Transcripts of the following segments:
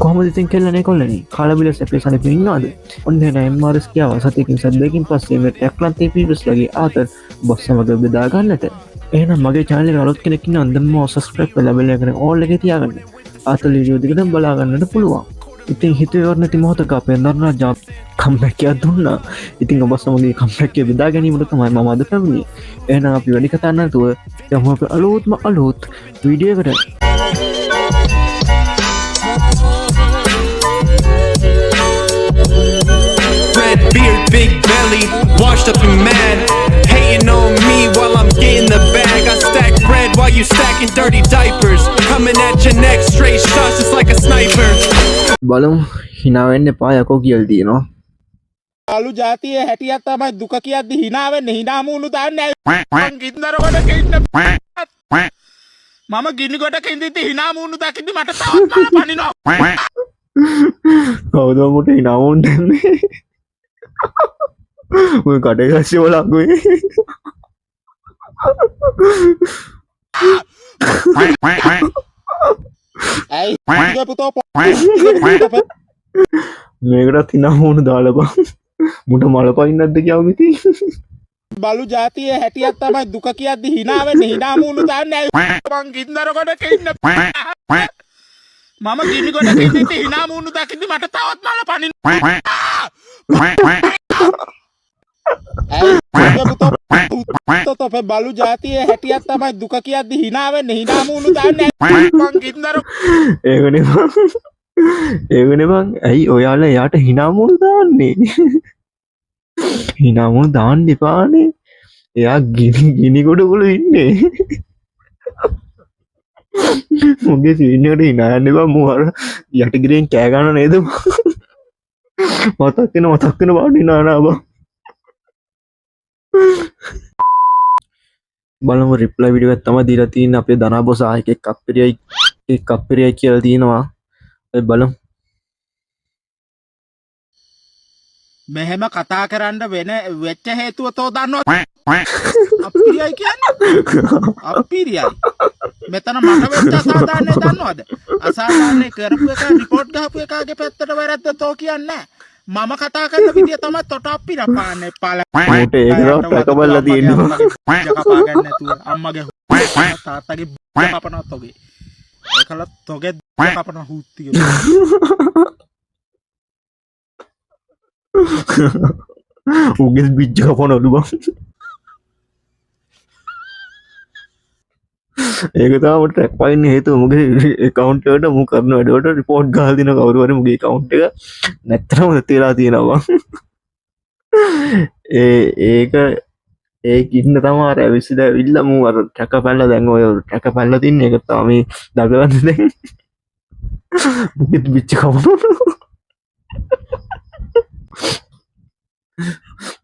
කොහොමද ඉතින් කෙල්ලනේ කොල්ලනේ කාලබිල සැපේ සනපේ ඉන්නවද ඔන්න එන MRS කියාව සතියකින් සද්දකින් පස්සේ මේ ටැක්ලන්තේ පීවස් ලගේ ආතල් බොස් සමග බෙදා ගන්නට එහෙනම් මගේ channel එක අලුත් කෙනෙක් ඉන්නවා නම් subscribe කරලා bell icon එක all එකේ තියාගන්න ආතල් වීඩියෝ දෙකම බලා ගන්නට පුළුවන් ඉතින් හිතුවේ නැති මොහොතක අපේ නරනාජා කම්බැක් එකක් දුන්නා ඉතින් ඔබ සමග කම්බැක් එක බෙදා ගැනීමට තමයි මම අද පැමිණියේ එහෙනම් අපි වැඩි කතා නැතුව යමු අපේ අලුත් වීඩියෝ එකට Red beard, big belly, washed up and mad. Hating on me while I'm getting the bag. I stack bread while you stacking dirty diapers. Coming at your neck, straight shots just like a sniper. බලමු hina වෙන්න එපා යකෝ කියලා දිනනවා. අලු જાතියේ හැටියක් තමයි දුක කියද්දි hina වෙන්නේ hina මූණු දාන්නේ මං ගින්දර කොටක ඉන්න මම ගිනි කොටක ඉඳිද්දි hina මූණු දකිද්දි මට තවත් මල පනිනවා. කවුද මොට hina වුන් දෙන්නේ? ඔය කඩේ ගැස්සේ වලක්ුවේ ඇයි මගේ පුතෝ මේකටත් hina වුණ දාලා බං මුට මල පයින්නක්ද කියව මිති බලු જાතියේ හැටියක් තමයි දුක කියද්දි hina වෙන්නේ hina මූණු දාන්නේ මං ගින්දර කොටක ඉන්න මම ගිනි කොටක ඉඳිද්දි hina මූණු දකිද්දි මට තවත් මල පනිනවා. තොපේ බලු જાතියේ හැටියක් තමයි දුක කියද්දි hina වෙන්නේ hina මූණු දාන්නේ මං ගින්දර ඒකනේ බං ඇයි ඔයාලා එයාට hina මූණු දාන්නේ hina මූණු දාන්න එපානේ එයා ගිනි ගොඩවල ඉන්නේ මුගේ සීන් එකට hina යන්න එපා මෝ අර යටිගිරෙන් කෑ ගන්න නේද මතක් වෙන පාඩි නානා බං බලමු රිප්ලයි වීඩියෝ එකක් තමයි දීලා තියෙන්නේ අපේ දනාබොස ආයෙක් කප්පිරියයි කියලා තියෙනවා ඒ බලමු මෙහෙම කතා කරන්න වෙච්ච හේතුව තෝ දන්නවද අප්පිරියයි කියන්නේ අප්පිරියයි මෙතන මට වෙච්ච අසාධාරණේ දන්නවද අසාධාරණේ කරපු එක රිපෝට් ගහපු එකාගේ පැත්තට වැරද්ද තෝ කියන්නේ මම කතා කරන විදිය තමයි තොට අප්පිරා පාන්නේ පාල මට ඒකට රකබල්ලා තියෙනවා කපා ගන්න නැතුව අම්මගේ තාත්තගේ කපනවා තෝගේ ඒකල තෝගේ කපන හුත්තිය උගෙස් බිජ්ජ කපනවලු බං ඒක තමයි මට ට්‍රැක් පයින් හේතුව මොකද account එකට මම කරන වැඩවලට report ගහලා දින කවුරු හරි මගේ account එක නැත්තරම තියලා තියෙනවා ඒක ඉන්න තමයි අර ඇවිස්සලා ඇවිල්ලා මම අර ට්‍රැක් පැනලා දැන් ඔය ට්‍රැක් පැනලා තින්නේ ඒක තමයි දගලන්නේ දැන් මුගෙත් බිච්ච කවුරු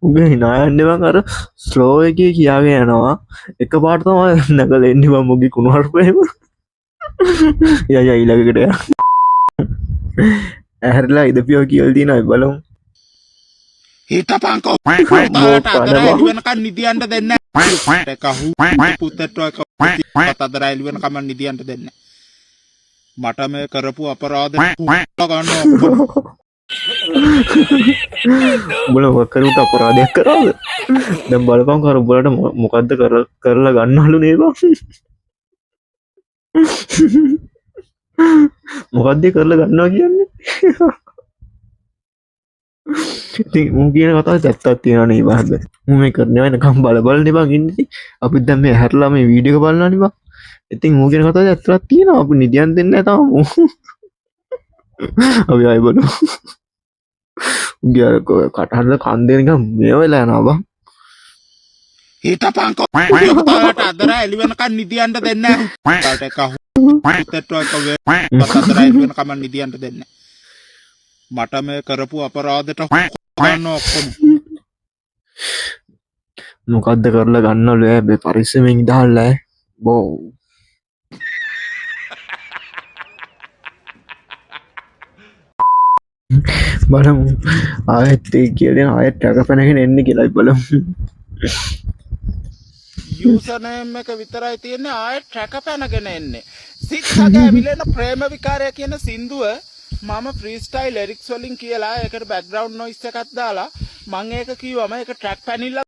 උගේ hina යන්නේ මං අර ස්ලෝ එකේ කියාගෙන යනවා එකපාරට තමයි නැගලා එන්නේ මම මුගේ කුණු හර්පේම යයි ඊළඟට ඇහැරලා ඉදපියෝ කියලා දිනයි බලමු හිටපන්කෝ තාලට අදරයි වෙනකන් නිදියන්න දෙන්නේ නැහැ කහු පුතට අතදරයි වෙනකම් නිදියන්න දෙන්නේ මට මේ කරපු අපරාධ ගන්න උඹල වකරුට අපරාධයක් කරාද දැන් බලපන් කර උඹලට මොකද්ද කරලා ගන්නවලු නේ බං මොකද්ද කරලා ගන්නවා කියන්නේ ඉතින් මම කියන කතාවේ ඇත්තක් තියෙනවා නේ බං මම මේ කරන්නේ වෙනකම් බලන්නේ බං ඉන්නේ අපි දැන් මේ හැරලා මේ වීඩියෝ එක බලනවා නේ බං ඉතින් මම කියන කතාවේ ඇත්තක් තියෙනවා අපි නිදියන් දෙන්නේ නැහැ තාම අපි ආයි බලමු උගියර කටහඬ කන් දෙන එක මේ වෙලා යනවා බං හිටපන්කෝ තාලට අදරයි එළි වෙනකන් නිදියන්න දෙන්නේ නැහැ තාලට කහු පුතට අතදරයි වෙනකම් නිදියන්න දෙන්නේ මට මේ කරපු අපරාධයට ගන්න ඔක්කොම මොකද්ද කරලා ගන්නවලු ඈ පරිස්සමෙන් ඉඳහල්ලා බෝ බලමු ආයෙත් කියලා ආයෙත් රකපැනගෙන එන්නේ කියලා බලමු යූසර් නේම් එක විතරයි තියෙන්නේ ආයෙත් රකපැනගෙන එන්නේ සිත් හග ඇවිලෙන ප්‍රේම විකාරය කියන සින්දුව මම ෆ්‍රීස්ටයිල් ලිරික්ස් වලින් කියලා ඒකට බෑග්ග්‍රවුන්ඩ් නොයිස් එකක් දාලා මම ඒක කිව්වම ඒක ට්‍රැක් පැනිල්ල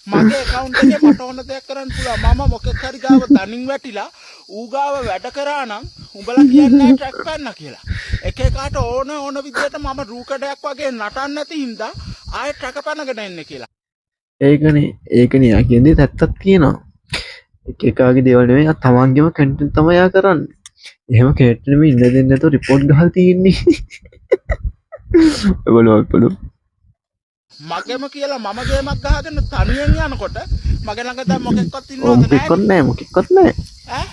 මගේ account එකේ මට ඕන දෙයක් කරන්න පුළුවන්. මම මොකක් හරි ගාව දණින් වැටිලා ඌ ගාව වැඩ කරා නම් උඹලා කියන්නේ ට්‍රැක් පැන්න කියලා. එක එකට ඕන විදියට මම රූකඩයක් වගේ නටන්න නැති හින්දා ආයෙ ට්‍රැක් පැනගෙන එන්නේ කියලා. ඒකනේ යා කියන්නේ ඇත්තක් කියනවා. එක එකාගේ දේවල් නෙවෙයි ආ තමන්ගේම කන්ටෙන්ට් තමයි යා කරන්නේ. එහෙම කේට් නෙමෙයි ඉන්න දෙන්නේ නැතුව රිපෝට් ගහලා තියෙන්නේ. බලන්න. මගේම කියලා මම ගේමක් ගහගෙන තනියෙන් යනකොට මගේ ළඟ දැන් මොකෙක්වත් ඉන්නවද මොකෙක්වත් නැහැ. ඈ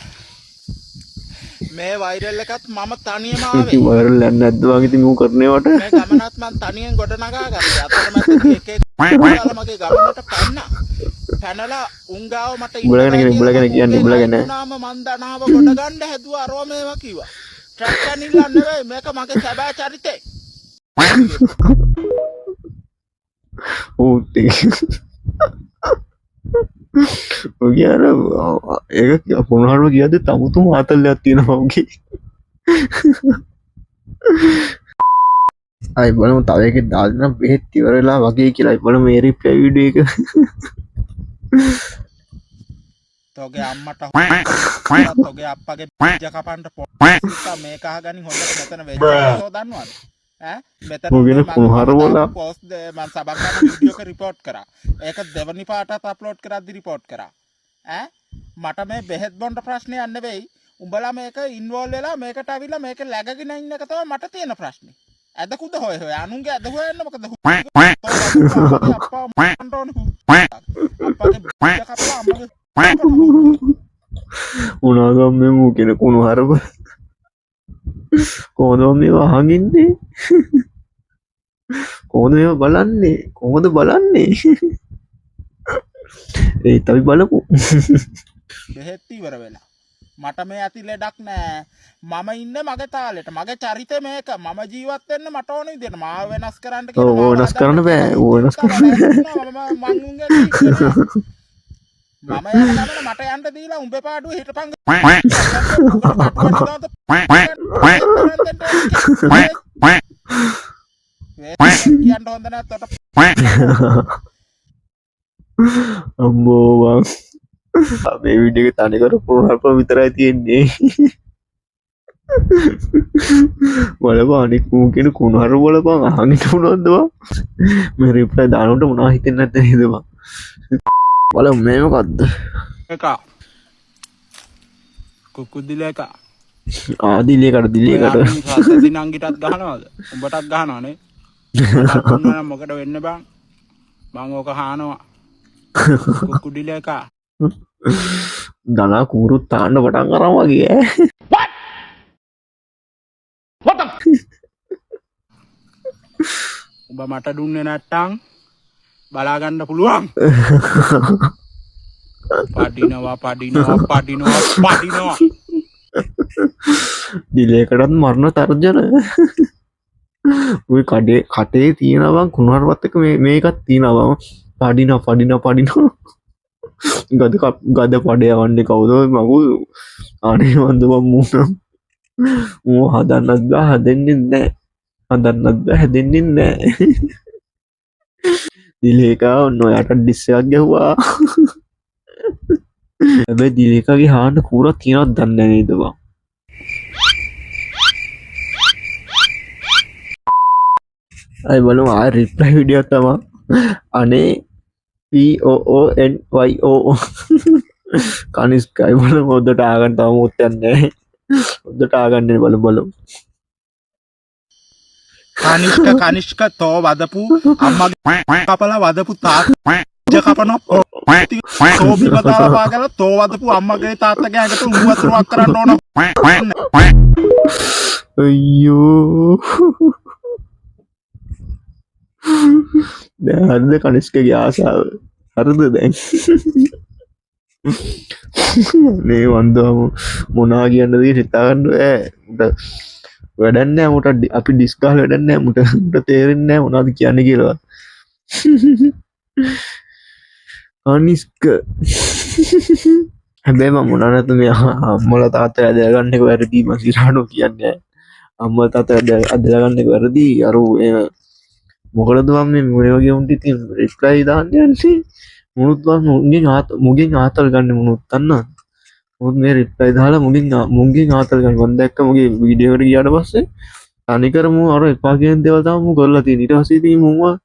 මේ වෛරල් එකත් මම තනියම ආවේ. වෛරල් යන්නේ නැද්ද වගේ ඉතින් මූ කරනේවට. මේ ගමනත් මම තනියෙන් ගොඩ නගා ගත්තා. අතරමැද එක එක මගේ ගමනට පැනලා උංගාව මට බුලගෙන කියන්නේ නාම මන් දනාව ගොඩ ගන්න හැදුවා අරව මේවා කිව්වා. ට්‍රැක් පැනිල්ල නෙවෙයි මේක මගේ සැබෑ චරිතේ. ඔයාර ඒක පුනහරම කියද තමුතු මාතල්ලයක් තියෙනවා වගේ. අයි බලමු තව එකක් දාන්න බෙහෙත් ඉවරලා වගේ කියලා බලමු මේ රිප්ලයි වීඩියෝ එක. තෝගේ අම්මට තෝගේ අප්පගේ බීජ කපන්න පොස්ට් මේක අහගනි හොඳට මෙතන වෙච්ච දන්නවද? මෙතන පෝස්ට් මම සබක් ගන්න වීඩියෝ එක රිපෝට් කරා. ඒක දෙවනි පාටත් අප්ලෝඩ් කරද්දි රිපෝට් කරා. මට මේ බෙහෙත් බොන්න ප්‍රශ්නයක් නෙවෙයි. උඹලා මේක ඉන්වෝල්ව් වෙලා මේකට අවිලා මේක läගගෙන ඉන්න එක තමයි මට තියෙන ප්‍රශ්නේ. ඇදකුද හොය අනුන්ගේ ඇද හොයන්න මොකද? උනාගම් මේ මූ කියන කුණු හරප කොහොමද මේ වහගින්නේ? කොහොමද මේව බලන්නේ? ඒ තමයි බලමු. බෙහෙත් ඉවර වෙලා. මට මේ ඇති ලෙඩක් නෑ. මම ඉන්නේ මගේ තාලෙට. මගේ චරිතය මේක. මම ජීවත් වෙන්න මට ඕන විදියට. මාව වෙනස් කරන්න කියලා. ඔව් වෙනස් කරන්න බෑ. මම යන ගමන මට යන්න දීලා උඹේ පාඩුව හිටපන්. කියන්න හොඳ නැත්තට අම්මෝ වා මේ වීඩියෝ එක තනි කර පුරහල්ප විතරයි තියෙන්නේ. බලපන් අනික් මූ කියන කුණහර බලපන් අහන්න උනොත්ද බා මේ රිප්ලයි දානකොට මොනවා හිතෙන්නේ නැද්ද නේද බා බලමු මේ මොකද්ද එක කුකුදිල එක දිලේකට දිනංගිටත් ගහනවද උඹටත් ගහනවනේ මොකට වෙන්න බං මං ඕක හානවා කුකුදිල එක දනා කූරුත් තාන්න පටන් අරන් වගේ උඹ මට දුන්නේ නැත්තම් බලා ගන්න පුළුවන්. පඩිනවා. දිලේකටත් මරණ තර්ජන. ඔය කටේ තියෙනවා කුණාරවත් එක මේකත් තියෙනවා. පඩිනවා. ගද පඩේ යවන්නේ කවුද මගුල් අනේ වන්ද මම මූ හදන්නත් බෑ හැදෙන්නේ නැහැ. දිලේකා ඔන්න ඔයාට ඩිස් එකක් ගැහුවා. හැබැයි දිලේකාගේ හාන්න කූරක් තියෙනවද දන්නේ නේද බං. අය බලමු ආ රිප්ලයි වීඩියෝ තමයි. අනේ POONYO කනිස්කයි බලමු ඔද්දට ආගන්න තව මොකක්ද නැහැ. ඔද්දට ආගන්නේ බලමු. කනිෂ්ක තෝ වදපු අම්මගේ කපලා වදපු තාත්තා කපනවා තෝ බිබදාලා පාගලා තෝ වදපු අම්මගේ තාත්තගේ ඇඟට උණු වතුරක් කරන්න ඕන අයියෝ දැන් හරිද කනිෂ්කගේ ආසාව හරිද දැන් මේ වන්දම මොනා කියන්නද හිතා ගන්න බෑ වැඩන්නේ මුට අපි ඩිස්කාල් වැඩන්නේ මුට තේරෙන්නේ මොනවද කියන්නේ කියලා. අනිස්ක හැබැයි මම මොනවද මේ අම්මලා තාත්තා ඇදලා ගන්න එක වැරදි මම සිරානෝ කියන්නේ අම්මලා තාත්තා ඇදලා ගන්න එක වැරදි අර මොකටද මම මේ වගේ උන්ට ඉතින් රිප්ලයි දාන්න යන්නේ මුනුත් මම මුගෙන් ආතල් ගන්න මුනුත් අන්න මුත් මේ රිප්ලයි දාලා මුගෙන් ආතල් ගන්න මම දැක්ක මුගේ වීඩියෝ එකට ගියාට පස්සේ අනිකරම අර එපා කියන දේවල් තමයි කරලා තියෙන්නේ ඊට පස්සේ ඉතින් මුවා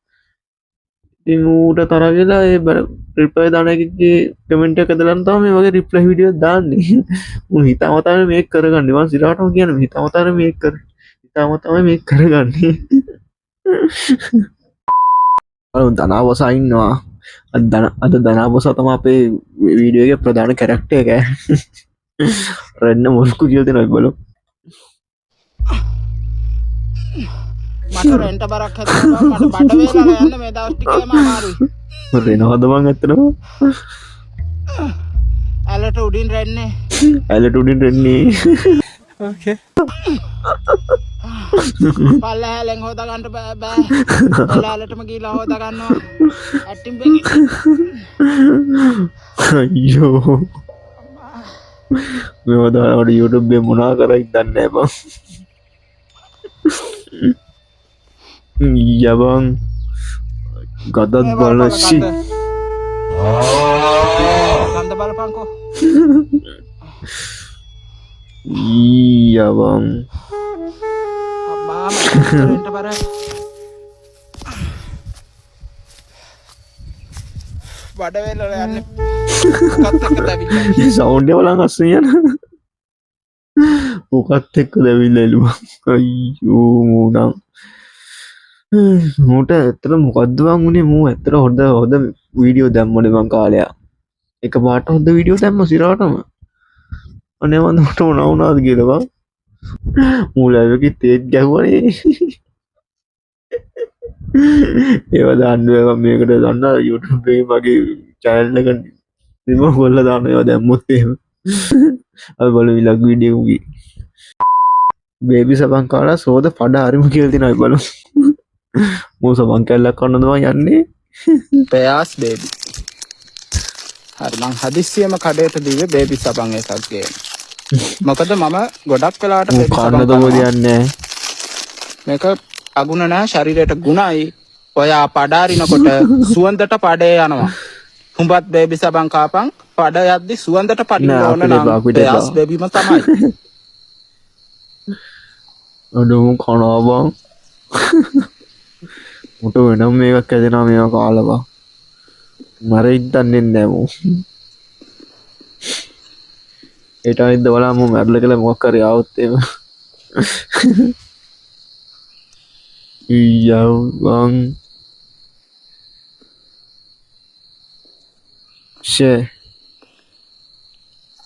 ඉතින් ඌට තරහ වෙලා ඒ රිප්ලයි දාන එකේ කමෙන්ට් එක ඇදලා තමයි මේ වගේ රිප්ලයි වීඩියෝ දාන්නේ උන් හිතාමතා මේක කරගන්නේ මම සිරාටම කියන්නේ හිතාමතා මේක කරගන්නේ දනාවසා ඉන්නවා අද දනාවසා තමයි අපේ වීඩියෝ එකේ ප්‍රධාන කැරක්ටර් එක රෙන්න මොස්කු කියලා දෙනවා බලමු මට රෙන්ට බරක් හැදෙනවා මට බඩ වේලා යන්න මේ දවස් ටිකේම අමාරුයි රෙනවද මං ඇත්තටම ඇලට උඩින් රෙන්නේ Okay. පල්ලහැලෙන් හොදා ගන්න බෑ එලාලටම ගිහලා හොදා ගන්නවා ඇටින් බෙගි අයියෝ මේව දාලා YouTube එකේ මොනා කරයිද දන්නේ නැහැ බං යබං ගදත් බලසි ගන්ද බලපංකෝ යබං අම්මා රෙන්ට බර බඩ වේලා යන්නේ මොකක්ද එක්ක දැවිලා සවුන්ඩ් එක බලන් අස්සෙන් යන මොකක්ද එක්ක දැවිලා එළුවා අයියෝ මූණා මූට ඇත්තට මොකද්ද බං උනේ මූ ඇත්තට හොඳ වීඩියෝ දැම්මනේ මං කාලයක් එක පාට හොඳ වීඩියෝ දැම්ම සිරාටම අනේ මන් උට මොනවා වුණාද කියලා බං මූ ලයිව් එකේ තේජ් ගැහුවනේ ඒව දාන්න මම මේකට දාන්න YouTube එකේ මගේ channel එක රිමූව් කරලා දාන්න ඒවා දැම්මොත් එහෙම අපි බලමු ඊළඟ වීඩියෝ එකේ බේබි සබන් කාලා සෝද පඩ හරිම කියලා තියෙනවා බලමු මූ සබන් කැල්ලක් කන්නද මම යන්නේ පයාස් බේබි හරි මං හදිස්සියම කඩේට දීවේ බේබි සබන් එකක් ගේන්න මොකද මම ගොඩක් වෙලාවට බේබි සබන් කන්නද මොකද යන්නේ මේක අගුණ නැහැ ශරීරයට ගුණයි ඔයා පඩාරිනකොට සුවඳට පඩේ යනවා හුඹත් බේබි සබන් කාපන් පඩ යද්දි සුවඳට පඩින්න ඕන නම් පයාස් බේබිම තමයි අඩෝ කනවා බං මුට වෙනම් මේකක් ඇදෙනවා මේවා කාලා බං මරෙයිද දන්නේ නැහැ මෝ ඒට අනිද්ද බලන්න මම මැරලා කියලා මොකක් හරි ආවොත් එහෙම යවං ෂේ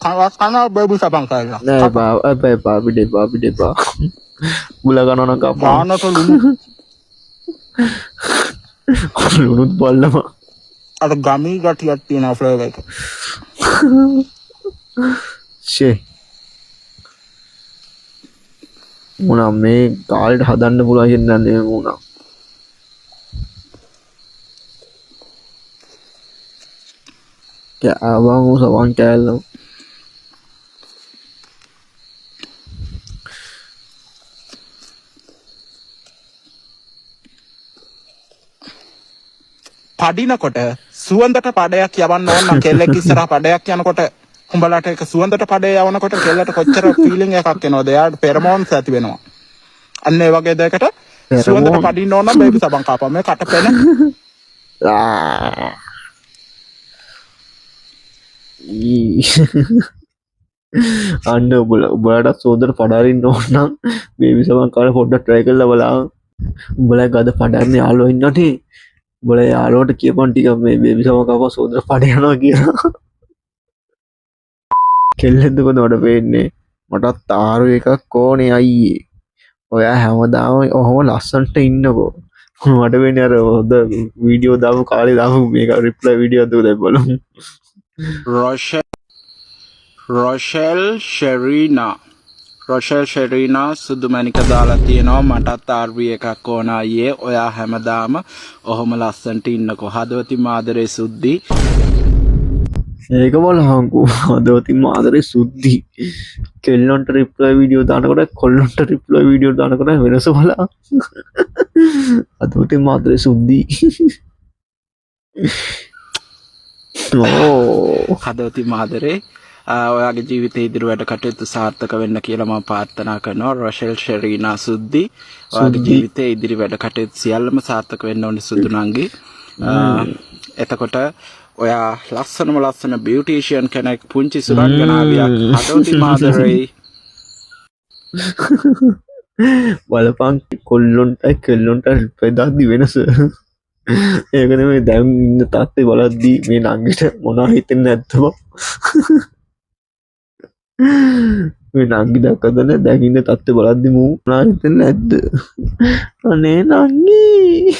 කනවා බේබි සබන් කාලා නෑ බා අපිට බුල ගන්නන කපා පානට ලුණුත් බලනවා අර ගමී ගටියක් තියෙන ෆ්ලේවර් එක ෂේ මුණා මේ කාලෙට හදන්න පුළුවන් කියන්නේ නැහැ මුණා කෑවම සවන් කෑල්ලෝ පඩිනකොට සුවඳට පඩයක් යවන්න ඕන නම් කෙල්ලෙක් ඉස්සරහා පඩයක් යනකොට උඹලට ඒක සුවඳට පඩේ යවනකොට කෙල්ලට කොච්චර ෆීලිං එකක් එනවද එයාට ෆෙරමෝන්ස් ඇති වෙනවා අන්න ඒ වගේ දෙයකට සුවඳට පඩින්න ඕන නම් බේබි සබන් කාපම් මේ කට පෙන අන්න ඔබලට සෝදර පඩාරින්න ඕන නම් බේබි සබන් කාලා පොඩ්ඩක් try කරලා බලන්න උඹලා ගද පඩන්නේ යාළුවෝ ඉන්නනේ බල යාලෝට කියපන් ටික මේ බේබි සබන් කාපා සෝදර පඩ යනවා කියලා කෙල්ලෙන්දකො නොට පේන්නේ මටත් තාරු එකක් ඕනේ අයියේ ඔයා හැමදාම ඔහොම ලස්සන්ට ඉන්නකෝ මට වෙන අර හොද වීඩියෝ දාපු කාලේ දාපු මේක රිප්ලයි වීඩියෝ දුක දැන් බලමු රොෂෙල් ෂෙරීනා සුදු මැණික දාලා තියෙනවා මටත් RV එකක් ඕන අයියේ ඔයා හැමදාම ඔහොම ලස්සන්ට ඉන්නකෝ හදවතින් ආදරේ සුද්දි ඒක බලහංකු අදවති මාදරේ සුද්දි කෙල්ලොන්ට රිප්ලයි වීඩියෝ දානකට කොල්ලොන්ට රිප්ලයි වීඩියෝ දානකට වෙනස බලා අදවති මාදරේ සුද්දී ඕ හදවති මාදරේ ඔයාගේ ජීවිතේ ඉදිරියට කටයුතු සාර්ථක වෙන්න කියලා මම ප්‍රාර්ථනා කරනවා. රොෂෙල් ෂෙරීනා සුද්දි ඔයාගේ ජීවිතේ ඉදිරි වැඩ කටයුතු සියල්ලම සාර්ථක වෙන්න ඕනේ සුදු නංගි. එතකොට ඔයා ලස්සන බියුටිෂියන් කෙනෙක් පුංචි සුරංගනාවියක් හදවති මාදරේ බලපං කොල්ලොන්ටයි කෙල්ලොන්ට පෙදක්දි වෙනස ඒකන මේ දැම් ඉන්න තත්ේ බලද්දී මේ නංගිට මොනා හිතෙන් ඇත්තම මේ නංගි දක්කදන දැකින්න තත්ව බලද්දි මූ නා හිතෙන් ඇද්ද අනේ නංගී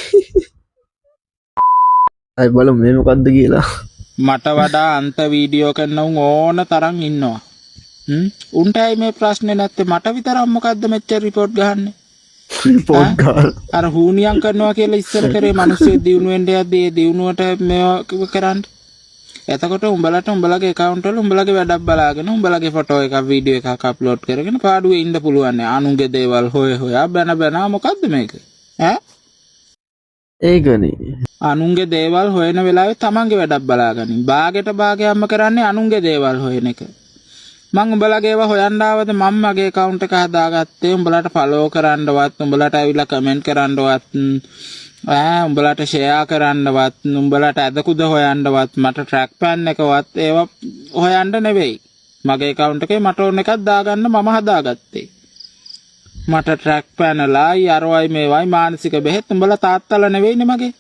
අයි බල මේ මොකක්ද කියලා මට වඩා අන්ත වීඩියෝ කරනවුන් ඕන තරම් ඉන්නවා. උන්ටයි මේ ප්‍රශ්නේ නැත්තේ මට විතරක් මොකද්ද මෙච්චර රිපෝට් ගහන්නේ? රිපෝට් ගාන අර හූනියම් කරනවා කියලා ඉස්සර කරේ මිනිස්සු දිනුවෙන් වෙන්න යද්දී ඒ දිනුවට මේවා කරන්න. එතකොට උඹලට උඹලගේ account වල උඹලගේ වැඩක් බලාගෙන උඹලගේ ෆොටෝ එකක් වීඩියෝ එකක් අප්ලෝඩ් කරගෙන පාඩුවේ ඉන්න පුළුවන් නේ. අනුන්ගේ දේවල් හොයා බැන මොකද්ද මේක? ඈ ඒකනේ අනුන්ගේ දේවල් හොයන වෙලාවේ තමන්ගේ වැඩක් බලාගනින්. බාගෙට බාගයක්ම කරන්නේ අනුන්ගේ දේවල් හොයන එක. මං උඹලගේ ඒවා හොයන්න ආවද මම මගේ account එක හදාගත්තේ උඹලට follow කරන්නවත් උඹලට ඇවිල්ලා comment කරන්නවත් උඹලට share කරන්නවත් උඹලට අදකුද හොයන්නවත් මට track pan එකවත් ඒවා හොයන්න නෙවෙයි. මගේ account එකේ මට ඕන එකක් දාගන්න මම හදාගත්තේ. මට track pan ලයි අරවයි මේවයි මානසික බෙහෙත් උඹලා තාත්තලා නෙවෙයිනේ මගේ.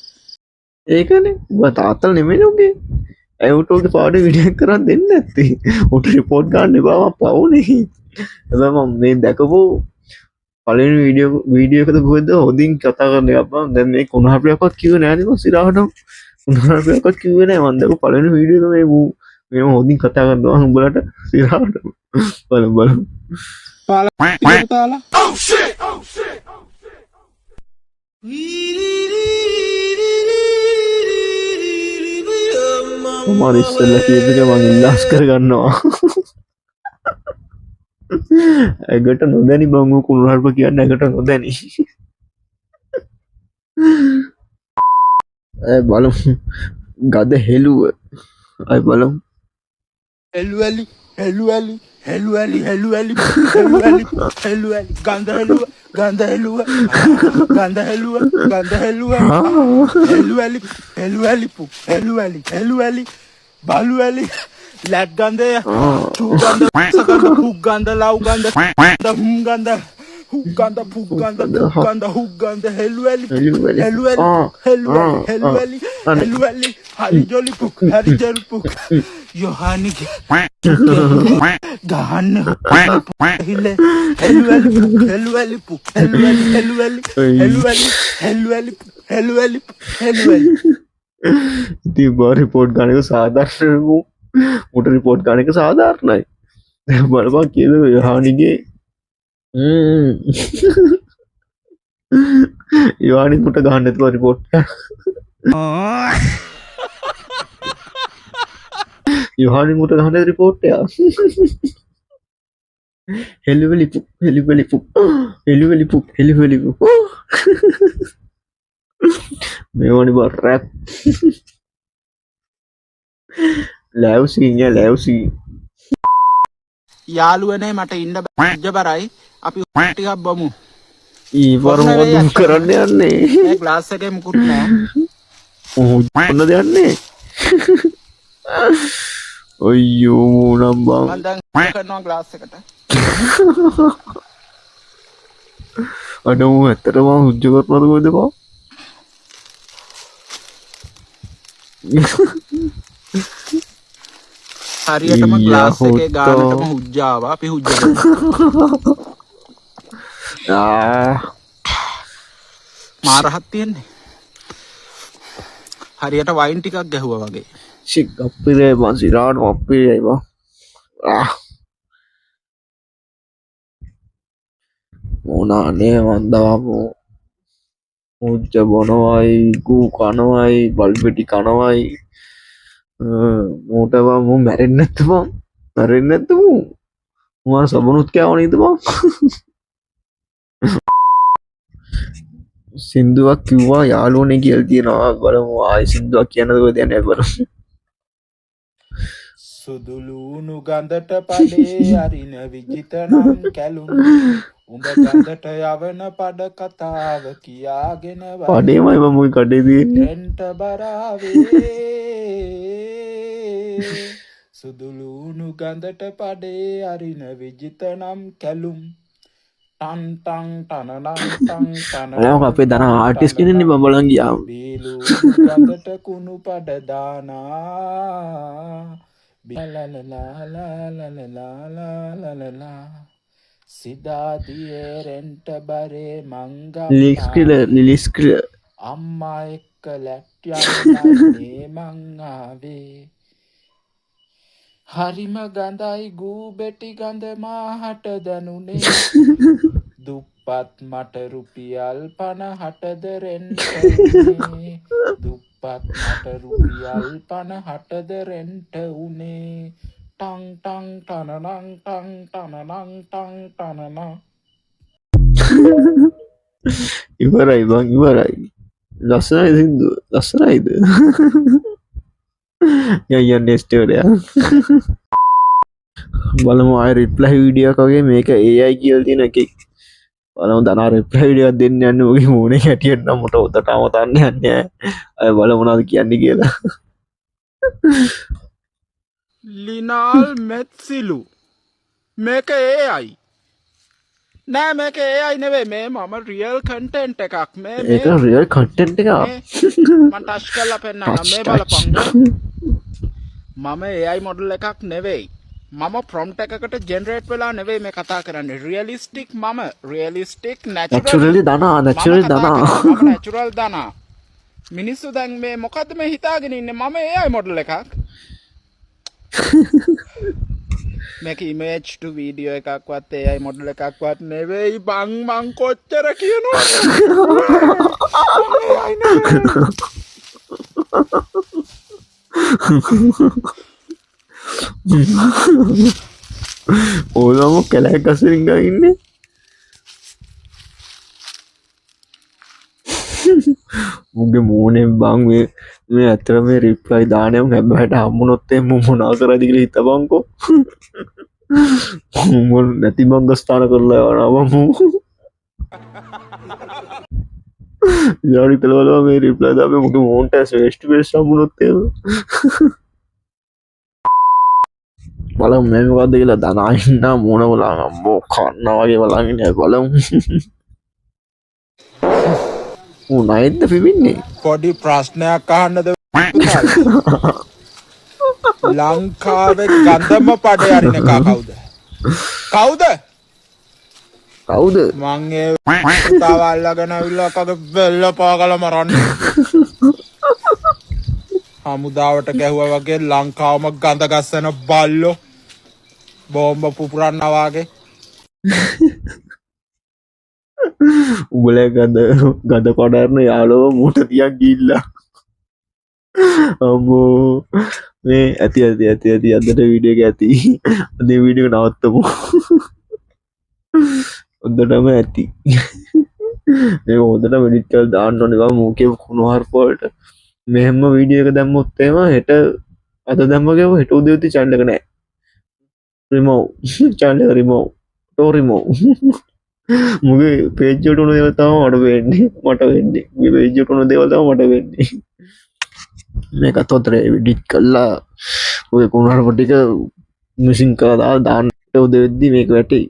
ඒකනේ උඹ තාත්තලා නෙමෙයි උගේ ඇවුටෝගේ පාඩේ විඩියක් කරන්න දෙන්න ඇත්ති උට රිපෝට් ගන්න බව පවුනේ එම මේ දැකපු පලන වීඩියෝ එකද ගොද හොදින් කතා කරන අප දැන් මේ කුණහපයක්ත් කිව නෑනම සිරහට උන්හපයක්ත් කිවෙන වන්දක පලන වීඩියෝ මේ වූ මෙම හොදින් කතා කරනවා හුඹලට සිරහට බල තාලා මරිස්සල්ල කියක මං ඉල්ලාස් කරගන්නවා ඇගට නොදැනි බංගු කුණුහල්ප කියන්න ඇකට නොදැනි ඇ බලමු ගද හෙළුව අයි බලමු හෙළුවලි ගන්ධ හෙළුව හෙළුවලි බලුවලි ලැට් ගන්ධය චූ ගන්ධ සකන්ධ පුක් ගන්ධ ලව් ගන්ධ හුම් ගන්ධ හුක් ගන්ධ පුක් ගන්ධ හුක් ගන්ධ හෙළුවලි හරි ජොලි පුක් යොහානි ගහන්න හෙළුවලි පුක් හෙළුවලි ඉති බා රිපෝට් ගනක සාධර්ශන වූ මුට රිපෝට් ගනක සාධාරණයි බලපා කියද යහානිගේ යවානි මුට ගහන්නතුව රිපෝට් යහනි මුට ගහන්න රිපෝට්ය හෙලිවලිපු මේවනි බ රැප් ලැවසිීය ලැවසී යාළුවනේ මට ඉන්න බැජ බරයි අපි ටිකක් බමු ඊවරම කරන්න යන්නේ ග්ලාස් එකේ මුකුත් නෑ ඔන්න දෙයන්නේ ඔයෝ නම්බා මම දැන් කරනවා ග්ලාස් එකට අඩමු ඇත්තටම හුජ්ජ කරනවද කොහෙද බා හරියටම ග්ලාස් එකේ ගානටම හුජ්ජාවා අපි හුජ්ජ මාරහත් තියෙන්නේ හරියට වයින් ටිකක් ගැහුවා වගේ ශික් අපිරේ බං සිරාට අපිරේ බං මොනානේ වන්දාපෝ මුච්ච බොනවයි ගූ කනවයි බල්පෙටි කනවයි මෝට බං මූ මැරෙන්නේ නැද්ද බං? මැරෙන්නේ නැද්ද මූ? මූ අර සබනුත් කෑවා නේද බං? සින්දුවක් කිව්වා යාළුවනේ කියලා තියෙනවා. බලමු ආයි සින්දුවක් කියන්නද කොහෙද යන්නේ බලමු. සුදුලූණු ගඳට පඩේ අරින විජිත නම් කැලුම් උඹ ගඳට යවන පඩ කතාව කියාගෙන පඩේමයි මම මොයි කඩේ තියෙන්නේ. රෙන්ට බරාවේ සුදුලූණු ගඳට පඩේ අරින විජිත නම් කැලුම් ටන් ටන් ටනනං ටන් ටන අලම අපේ දන ආටිස් කෙනෙන්නේ මම බලන් ගියාම. බීලූණු ගඳට කුණු පඩ දානා ලලලලලලලලලලලලලා සිදාදියේ රෙන්ට බරේ ලිලිස් ක්‍රිල අම්මා එක්ක ලැට් යන්නන්නේ මං ආවේ හරිම ගඳයි ගූ බෙටි ගඳ මාහට දැනුනේ දුප්පත් මට රුපියල් 50ටද රෙන්ට උනේ දුප්පත් මට රුපියල් 50ටද රෙන්ට උනේ ටං ටං ටනනං ටං ටනනං ටං ටනනං ඉවරයි බං ඉවරයි. ලස්සනයි සින්දුව. ලස්සනයිද? යන්න ස්ටෝරිය. බලමු ආය රිප්ලයි වීඩියෝ එකක් වගේ මේක AI කියලා තියෙන එකක්. බලමු දනා රිප්ලයි වීඩියෝ එකක් දෙන්න යන්නේ ඔගේ මූණේ හැටියට නම් මට උදටම තන්නේ යන්නේ. අය බලමු මොනවද කියන්නේ කියලා. ලිනාල් මෙත්සිලු මේක AI නෑ මේක AI නෙවෙයි මේ මම රියල් කන්ටෙන්ට් එකක් මේ ඒක රියල් කන්ටෙන්ට් එකක්. මම ටච් කරලා පෙන්නන්න මේ බලපන් මම AI මොඩල් එකක් නෙවෙයි මම ප්‍රොම්ප්ට් එකකට ජෙනරේට් වෙලා නෙවෙයි මේ කතා කරන්නේ රියලිස්ටික් මම රියලිස්ටික් නැචරලි දනා නැචරලි දනා නැචරල් දනා මිනිස්සු දැන් මේ මොකද්ද මේ හිතාගෙන ඉන්නේ මම AI මොඩල් එකක් මේක ඉමේජ් ටු වීඩියෝ එකක්වත් AI මොඩල් එකක්වත් නෙවෙයි බං මං කොච්චර කියනවද ඕලම කැලෑ කසරින් ඉන්නේ. මුගේ මූනෙන් බං මේ ඇතර මේ රිප්ලයි දානයම හැබැට හම්මුණොත්තේ මොනා කරදි කියලා හිතපන්කෝ. මුල් නැති මංගස්ථාන කරලා යනවමු. යාරි පෙළවලවා මේ රිප්ලයි දාපේ මුගේ මූන්ට ශ්‍රේෂ්ඨ වෙස් හම්මුණොත්තේ. බලමු මේ මොකද්ද කියලා දනායින්න මූණ බලන්න අම්මෝ කන්න වගේ බලන් ඉන්නේ බලමු. ඌ නයිද්ද පිපින්නේ. පොඩි ප්‍රශ්නයක් අහන්නද ලංකාවේ ගඳම පඩේ අරින එකා කවුද කවුද මං ඒ පුතාව අල්ලගෙන අවිල්ලා කගේ බෙල්ල පාගලා මරන්නේ හමුදාවට ගැහුවා වගේ ලංකාවම ගඳ ගස්සන බල්ලෝ බෝම්බ පුපුරන්නා වගේ උඹලා ගඳ කොඩර්න යාළුව මූට තියක් ගිහිල්ලා අම්මෝ මේ ඇති අදට වීඩියෝ එක ඇති අද වීඩියෝ නවත්තමු හොඳටම ඇති මේ හොඳට වෙඩිට් කරලා දාන්න ඕනේ බා මූකේ කුණුහරුපවලට මෙහෙම වීඩියෝ එක දැම්මොත් එහෙම හෙට අද දැම්මගේ හෙට උදේ උදේ channel එක නෑ රිමූව් channel එක රිමූව් මුගේ පේජ් එකට උන දේවල් තමයි මට වෙන්නේ මේ පේජ් එකට උන දේවල් තමයි මට වෙන්නේ මේක අතොතර එඩිට් කළා ඔය කුණුහරුප ටික මිසින් කරලා දාන්න උදේ වෙද්දි මේක වැටේ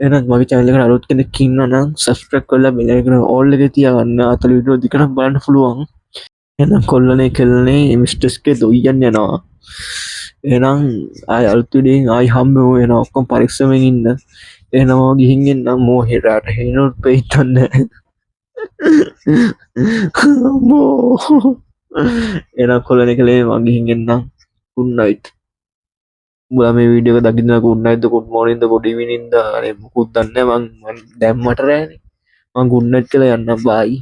එහෙනම් මගේ channel එකට අලුත් කෙනෙක් ඉන්නා නම් subscribe කරලා bell icon all එක තියාගන්න අතල වීඩියෝ දිගටම බලන්න පුළුවන් එහෙනම් කොල්ලනේ කෙල්ලනේ මිස්ටර්ස්ගේ දොයියන් යනවා එහෙනම් ආයි අලුත් වීඩියෝෙන් ආයි හම්බෙමු එහෙනම් ඔක්කොම පරිස්සමෙන් ඉන්න එහෙනම් මම ගිහින් එන්නම් මොහෙරට හේනොත් පෙයිතන්න අම්මෝ එහෙනම් කොල්ලනේ කෙල්ලේ මම ගිහින් එන්නම් good night උඹලා මේ වීඩියෝ එක දකින්න good night ද good morning ද good evening ද අනේ මොකුත් දන්නේ නැහැ මං දැම්මට රෑනේ මං good night කියලා යන්නම් bye